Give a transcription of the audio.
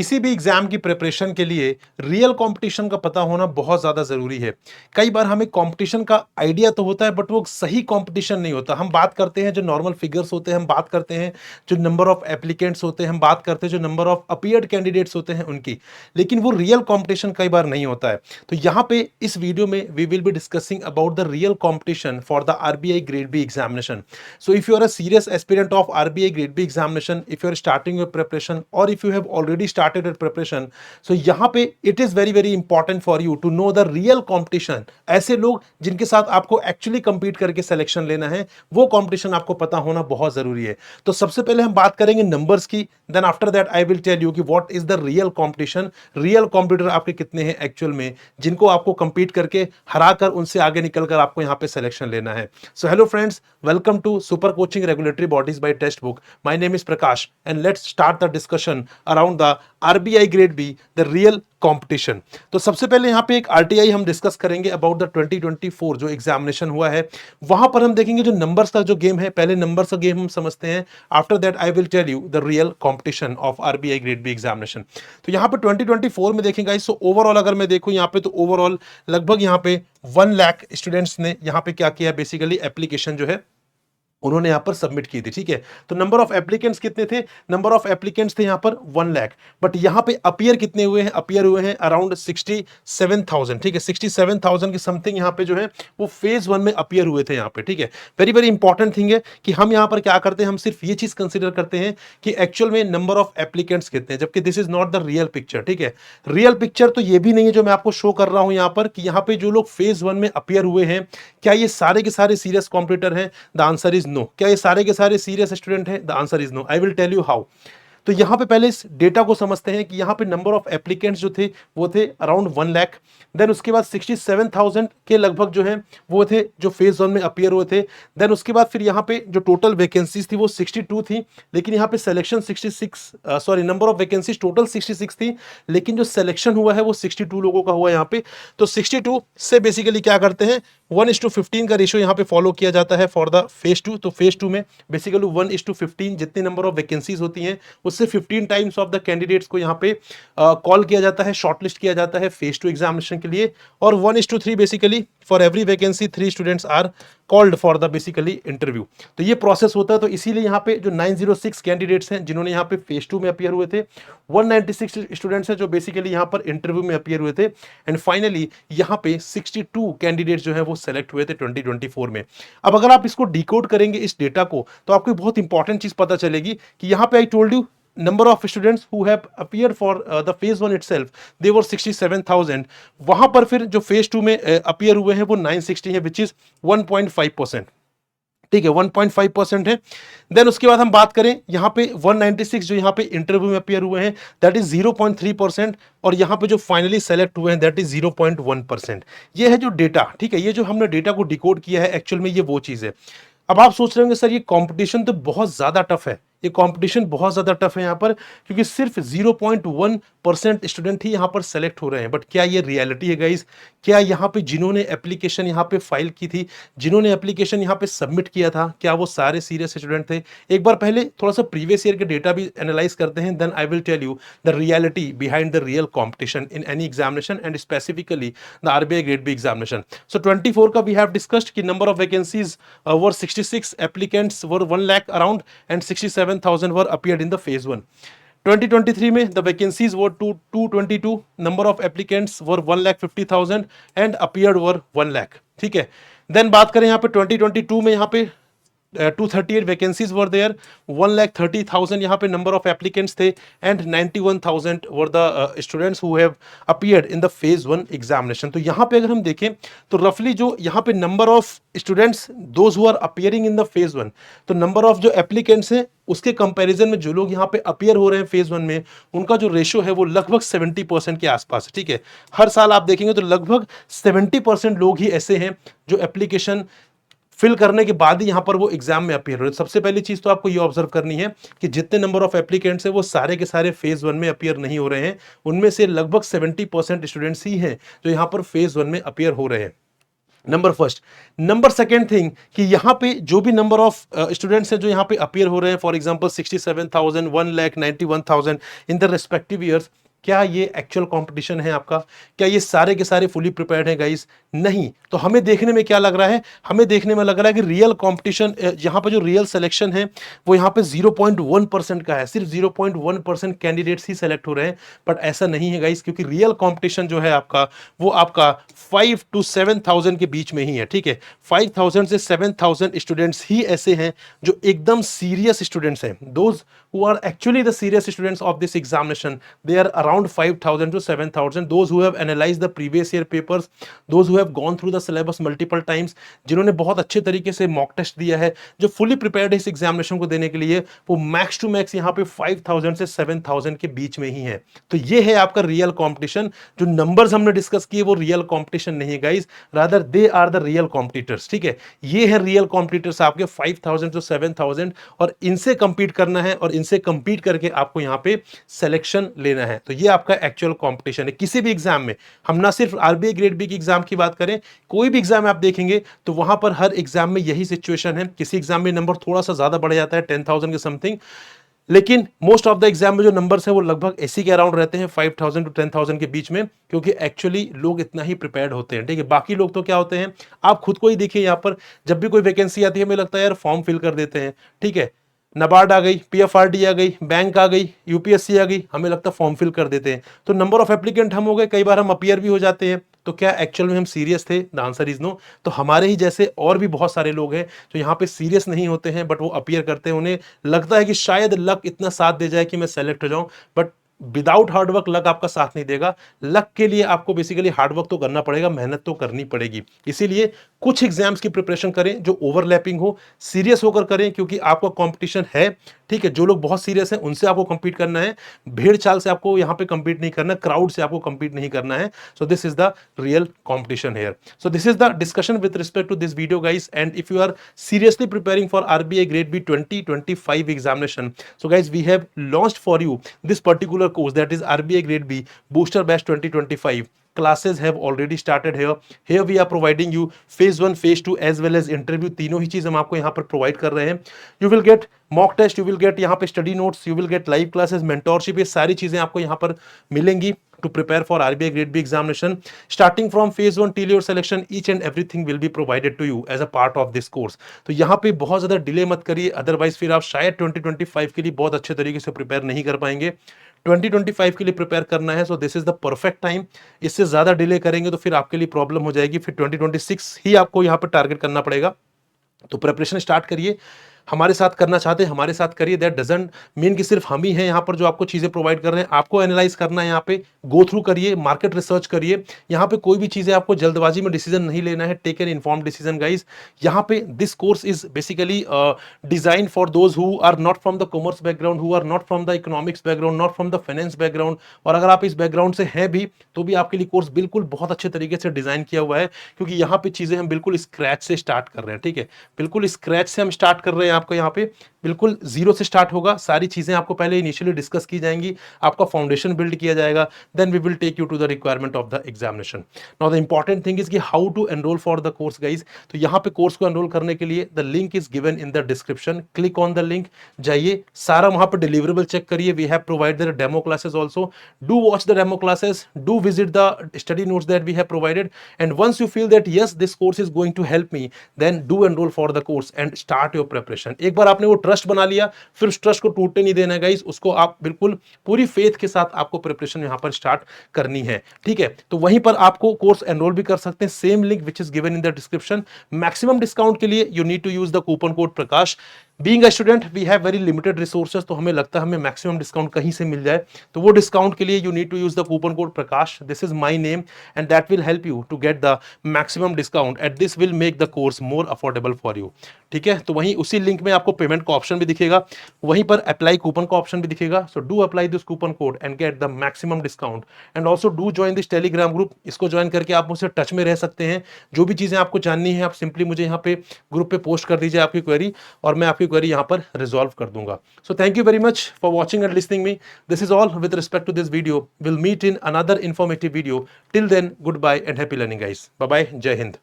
किसी भी एग्जाम की प्रिपरेशन के लिए रियल कंपटीशन का पता होना बहुत ज़्यादा ज़रूरी है। कई बार हमें कंपटीशन का आइडिया तो होता है बट वो सही कंपटीशन नहीं होता। हम बात करते हैं जो नॉर्मल फिगर्स होते हैं, हम बात करते हैं जो नंबर ऑफ एप्लीकेंट्स होते हैं, हम बात करते हैं जो नंबर ऑफ अपीयर्ड कैंडिडेट्स होते हैं उनकी, लेकिन वो रियल कंपटीशन कई बार नहीं होता है। तो यहाँ पे इस वीडियो में we will be discussing about the real competition for the RBI grade B examination. So if you are a serious aspirant of RBI Grade B examination, if you are starting your preparation or if you have already started your preparation, so यहाँ पे it is very very important for you to know the real competition. ऐसे लोग जिनके साथ आपको actually compete करके selection लेना है, वो competition आपको पता होना बहुत जरूरी है। तो सबसे पहले हम बात करेंगे numbers की, then after that I will tell you कि what is the real competition, real competitor आपके कितने हैं actual में, जिनको आपको compete करके हरा कर उनसे आगे निकल कर आपको यहाँ पे selection लेना है। So hello friends, welcome to Super Coaching Regulatory Bodies by Textbook. My name is Prakash and let's start the discussion around the RBI Grade B, the real competition. तो सबसे पहले यहाँ पे एक आरटीआई हम डिस्कस करेंगे अबाउट द 2024 जो examination हुआ है। वहां पर हम देखेंगे जो नंबर्स का जो गेम है, पहले नंबर्स का गेम हम समझते हैं, after that I will tell you the real competition of RBI grade B examination. तो यहाँ पे 2024 में देखेंगे सो ओवरऑल अगर मैं देखूं यहाँ पे, तो ओवरऑल लगभग यहाँ पे 1 लाख स्टूडेंट्स ने यहाँ पे क्या किया, बेसिकली एप्लीकेशन जो है उन्होंने यहां पर सबमिट की थी। ठीक है, तो नंबर ऑफ एप्लीकेंट्स कितने थे, नंबर ऑफ एप्लीकेंट्स थे यहां पर 1 लाख, बट यहां पे अपीयर कितने हुए हैं, अपीयर हुए हैं अराउंड 67,000। ठीक है, 67,000 के समथिंग यहां पे जो है वो फेज 1 में अपीयर हुए थे यहां पे। ठीक है, वेरी वेरी इंपॉर्टेंट थिंग है कि हम यहां पर क्या करते हैं, हम सिर्फ ये चीज कंसिडर करते हैं कि एक्चुअल में नंबर ऑफ एप्लीकेंट्स कितने हैं, जबकि this is not the real picture. ठीक है, रियल पिक्चर तो ये भी नहीं है जो मैं आपको शो कर रहा हूं यहां पर, कि यहां पे जो लोग फेज 1 में अपीयर हुए हैं, क्या ये सारे के सारे सीरियस कॉम्पिटिटर हैं, द आंसर इज नो। क्या ये सारे के सारे सीरियस स्टूडेंट हैं, the answer is no. I will tell you how. तो यहां पे पहले इस डेटा को समझते हैं कि यहां पे नंबर ऑफ एप्लीकेंट्स जो थे वो थे अराउंड 1 लाख, देन उसके बाद 67,000 के लगभग जो है वो थे जो फेज 1 में अपीयर हुए थे। देन उसके बाद फिर यहाँ पे जो टोटल वैकेंसीज थी वो 62 थी, लेकिन यहाँ पे selection 66, sorry number of vacancies total 66 थी, लेकिन जो सिलेक्शन हुआ है वो 62 लोगों का हुआ यहाँ पे। तो 62 से बेसिकली क्या करते हैं, 1:15 का रेशियो यहाँ पे फॉलो किया जाता है फॉर द फेज 2। तो फेज 2 में बेसिकली 1:15 जितनी नंबर ऑफ वैकेंसीज होती हैं उससे 15 टाइम्स ऑफ द कैंडिडेट्स को यहाँ पे कॉल किया जाता है, शॉर्टलिस्ट किया जाता है फेज 2 एग्जामिनेशन के लिए। और 1:3 basically for every vacancy 3 students are called for the basically interview. तो ये प्रोसेस होता है। तो इसीलिए यहाँ पे जो 906 कैंडिडेट्स हैं जिन्होंने यहाँ पे फेज 2 में अपीयर हुए थे, 196 स्टूडेंट्स हैं जो बेसिकली यहाँ पर इंटरव्यू में अपीयर हुए थे, एंड फाइनली यहाँ पे 62 कैंडिडेट्स जो है वो सेलेक्ट हुए थे 2024 में। अब अगर आप इसको डिकोड करेंगे इस डेटा को, तो आपको बहुत इंपॉर्टेंट चीज पता चलेगी कि यहाँ पे I told you number of students who have appeared for the phase 1 itself, they were 67,000। वहां पर फिर जो phase 2 में अपीयर हुए हैं वो 960 है, which is 1.5%। ठीक है, 1.5% है। देन उसके बाद हम बात करें यहाँ पे 196 जो यहाँ पे इंटरव्यू में अपीयर हुए हैं, दैट इज 0.3%, और यहाँ पे जो फाइनली सेलेक्ट हुए हैं दैट इज 0.1%। ये है जो डेटा। ठीक है, ये जो हमने डेटा को डिकोड किया है एक्चुअल में ये वो चीज है। अब आप सोच रहे होंगे सर ये कंपटीशन तो बहुत ज्यादा टफ है, ये कंपटीशन बहुत ज्यादा टफ है यहाँ पर, क्योंकि सिर्फ 0.1% स्टूडेंट ही यहाँ पर सेलेक्ट हो रहे हैं। बट क्या ये रियलिटी है गाइस? क्या यहाँ पे जिन्होंने एप्लीकेशन यहाँ पे फाइल की थी, जिन्होंने एप्लीकेशन यहाँ पे सबमिट किया था, क्या वो सारे सीरियस स्टूडेंट थे? एक बार पहले थोड़ा सा प्रीवियस ईयर के डेटा भी एनालाइज करते हैं, then I will tell you the reality behind the real competition in any examination and specifically the RBI grade B examination. So 24 का वी हैव डिस्कस्ड कि number of vacancies were 66, applicants were 1 lakh around, and 67,000 were appeared in the phase 1. 2023 में the vacancies were 222, number of applicants were 1,50,000 and appeared were 1 lakh। ठीक है, then बात करें यहाँ पे 2022 में यहाँ पे 238 वैकेंसीज वर देयर, 1,30,000 यहाँ पे नंबर ऑफ एप्लीकेंट्स थे, and 91,000 were the students who have appeared in the phase 1 examination. तो यहाँ पे अगर हम देखें तो रफली जो यहाँ पे number of students those who are appearing in the phase 1, तो नंबर ऑफ जो एप्लीकेंट्स हैं उसके कंपैरिजन में जो लोग यहाँ पे अपीयर हो रहे हैं फेज 1 में, उनका जो रेशियो है वो लगभग 70% के आसपास है। ठीक है, हर साल आप देखेंगे तो लगभग 70% लोग ही ऐसे हैं जो एप्लीकेशन फिल करने के बाद ही यहां पर वो एग्जाम में अपीयर हो रहे हैं। सबसे पहली चीज तो आपको ये ऑब्जर्व करनी है कि जितने नंबर ऑफ एप्लीकेंट्स हैं वो सारे के सारे फेज 1 में अपीयर नहीं हो रहे हैं, उनमें से लगभग 70% स्टूडेंट्स ही हैं जो यहां पर फेज 1 में अपीयर हो रहे हैं। Number first. Number second thing कि यहाँ पे जो भी नंबर ऑफ स्टूडेंट्स हैं जो यहाँ पे अपीयर हो रहे हैं, for example 67,000, 1,91,000 in the respective years, क्या ये एक्चुअल कंपटीशन है आपका? क्या ये सारे के सारे फुली प्रिपेयर्ड हैं गाइस? नहीं। तो हमें देखने में क्या लग रहा है? हमें देखने में लग रहा है कि रियल कंपटीशन, यहाँ पे जो रियल सिलेक्शन है वो यहाँ पे 0.1% का है। सिर्फ 0.1% कैंडिडेट्स ही सेलेक्ट हो रहे हैं। बट ऐसा नहीं है गाइस, क्योंकि रियल कंपटीशन जो है आपका, वो आपका 5 to 7,000 के बीच में ही है। ठीक है, 5,000 से 7,000 स्टूडेंट्स ही ऐसे हैं जो एकदम सीरियस स्टूडेंट्स हैं। Those who are actually the serious students of this examination, they are around 5,000 to 7,000, those who have analyzed the previous year papers, those who have gone through the syllabus multiple times, जिन्होंने बहुत अच्छे तरीके से mock test दिया है, जो fully prepared है इस एग्जामिनेशन को देने के लिए, वो मैक्स टू मैक्स यहाँ पे 5,000 से 7,000 के बीच में ही है। तो ये है आपका रियल कंपटीशन। जो नंबर्स हमने डिस्कस किए वो रियल कंपटीशन नहीं है guys, rather they are the real competitors. ठीक है, ये है रियल कॉम्पिटिटर्स आपके 5,000 to 7,000, और इनसे कंपीट करना है और इनसे कंपीट करके आपको यहाँ पे सिलेक्शन लेना है। तो ये आपका एक्चुअल कंपटीशन है किसी भी एग्जाम में। हम ना सिर्फ आरबीआई ग्रेड बी की एग्जाम की बात करें, कोई भी एग्जाम आप देखेंगे तो वहां पर हर एग्जाम में यही सिचुएशन है। किसी एग्जाम में नंबर थोड़ा सा ज्यादा बढ़ जाता है, 10,000 के समथिंग, लेकिन मोस्ट ऑफ द एग्जाम में जो नंबर्स हैं वो लगभग इसी के अराउंड रहते हैं, 5,000 to 10,000 के बीच में, क्योंकि एक्चुअली लोग इतना ही प्रिपेयर्ड होते हैं। ठीक है, बाकी लोग तो क्या होते हैं, आप खुद को ही देखिए, यहाँ पर जब भी कोई वैकेंसी आती है हमें लगता है यार फॉर्म फिल कर देते हैं। ठीक है, नाबार्ड आ गई, पीएफआरडी आ गई, बैंक आ गई, यूपीएससी आ गई, हमें लगता है फॉर्म फिल कर देते हैं। तो नंबर ऑफ एप्लीकेंट हम हो गए, कई बार हम अपीयर भी हो जाते हैं। तो क्या एक्चुअल में हम सीरियस थे? The answer is no. तो हमारे ही जैसे और भी बहुत सारे लोग हैं जो यहाँ पे सीरियस नहीं होते हैं, बट वो अपीयर करते हैं। उन्हें लगता है कि शायद लक इतना साथ दे जाए कि मैं सेलेक्ट हो जाऊं, बट विदाउट हार्डवर्क लक आपका साथ नहीं देगा। लक के लिए आपको बेसिकली हार्डवर्क तो करना पड़ेगा, मेहनत तो करनी पड़ेगी। इसीलिए कुछ एग्जाम्स की प्रिपरेशन करें जो ओवरलैपिंग हो, सीरियस होकर करें, क्योंकि आपका कंपटीशन है। ठीक है, जो लोग बहुत सीरियस हैं उनसे आपको compete करना है, भेड़ चाल से आपको यहाँ पे compete नहीं करना, क्राउड से आपको compete नहीं करना है। So this is the real competition here. So this is the discussion with respect to this video guys, and if you are seriously preparing for RBI grade B 2025 examination, so guys we have launched for you this particular course, that is RBI grade B booster batch 2025. Classes have already started here. Here we are providing you phase 1, phase 2 as well as interview, तीनों ही चीज हम आपको यहाँ पर provide कर रहे हैं। You will get mock test, you will get यहाँ पे study notes, you will get live classes, mentorship, ये सारी चीजें आपको यहाँ पर मिलेंगी to prepare for RBI grade B examination. Starting from phase 1 till your selection, each and everything will be provided to you as a part of this course. तो यहाँ पे बहुत ज्यादा डिले मत करिए, अदरवाइज फिर आप शायद 2025 के लिए बहुत अच्छे तरीके से प्रिपेयर नहीं कर पाएंगे। 2025 के लिए प्रिपेयर करना है, so this is the perfect time. इससे ज्यादा डिले करेंगे तो फिर आपके लिए प्रॉब्लम हो जाएगी, फिर 2026 ही आपको यहाँ पर टारगेट करना पड़ेगा। तो प्रिपरेशन स्टार्ट करिए, हमारे साथ करना चाहते हैं हमारे साथ करिए। दैट डजंट मीन कि सिर्फ हम ही हैं यहाँ पर जो आपको चीजें प्रोवाइड कर रहे हैं। आपको एनालाइज करना है, यहाँ पे गो थ्रू करिए, मार्केट रिसर्च करिए। यहाँ पे कोई भी चीजें आपको जल्दबाजी में डिसीजन नहीं लेना है, take an informed decision guys. यहाँ पे this course is basically design for those who are not from the commerce background, who are not from the economics background, not from the finance background. और अगर आप इस background से हैं भी तो भी आपके लिए कोर्स बिल्कुल बहुत अच्छे तरीके से डिजाइन किया हुआ है, क्योंकि यहाँ पे चीजें हम बिल्कुल स्क्रैच से स्टार्ट कर रहे हैं। ठीक है, बिल्कुल स्क्रैच से हम स्टार्ट कर रहे हैं, आपको यहाँ पे बिल्कुल जीरो से स्टार्ट होगा। सारी चीजें आपको पहले इनिशियली डिस्कस की जाएंगी, आपका फाउंडेशन बिल्ड किया जाएगा, then we will take you to the requirement of the examination. Now the important thing is कि how to enrol for the course guys. तो यहाँ पे कोर्स को एनरोल करने के लिए the link is given in the description, click on the link, जाइए, सारा वहां पर डिलीवरेबल चेक करिए। We have provided the demo classes also, do watch the demo classes, do visit the study notes that we have provided, and once you feel that yes this course is going to help me, then do enrol for the course and start your preparation. एक बार आपने वो trust बना लिया, फिर उस trust को टूटने नहीं देना है गाइस, उसको आप बिल्कुल पूरी फेथ के साथ आपको प्रिपरेशन यहां पर स्टार्ट करनी है। ठीक है, तो वहीं पर आपको कोर्स एनरोल भी कर सकते हैं, same link which is given in the description. Maximum discount के लिए you need to use the coupon code Prakash. Being a student we have very limited resources, तो हमें लगता है हमें मैक्सिमम डिस्काउंट कहीं से मिल जाए, तो वो डिस्काउंट के लिए you need to use the coupon code Prakash. This is my name and that will help you to get the maximum discount and this will make the course more affordable for you. ठीक है, तो वहीं उसी link में आपको payment का option भी दिखेगा, वहीं पर अप्लाई कूपन का ऑप्शन भी दिखेगा। So do apply this coupon code and gate the maximum discount, and also do join this Telegram group. इसको ज्वाइन करके आप मुझसे टच में रह सकते हैं, जो भी चीजें आपको जाननी है आप सिंपली मुझे यहाँ पे ग्रुप पे पोस्ट कर दीजिए आपकी क्वेरी, और मैं आपकी क्वेरी यहाँ पर रिजॉल्व कर दूंगा। So thank you very much for watching and listening me. This is all with respect to this video. Will meet in another informative video. Till then good bye and happy learning guys. Bye bye, जय हिंद।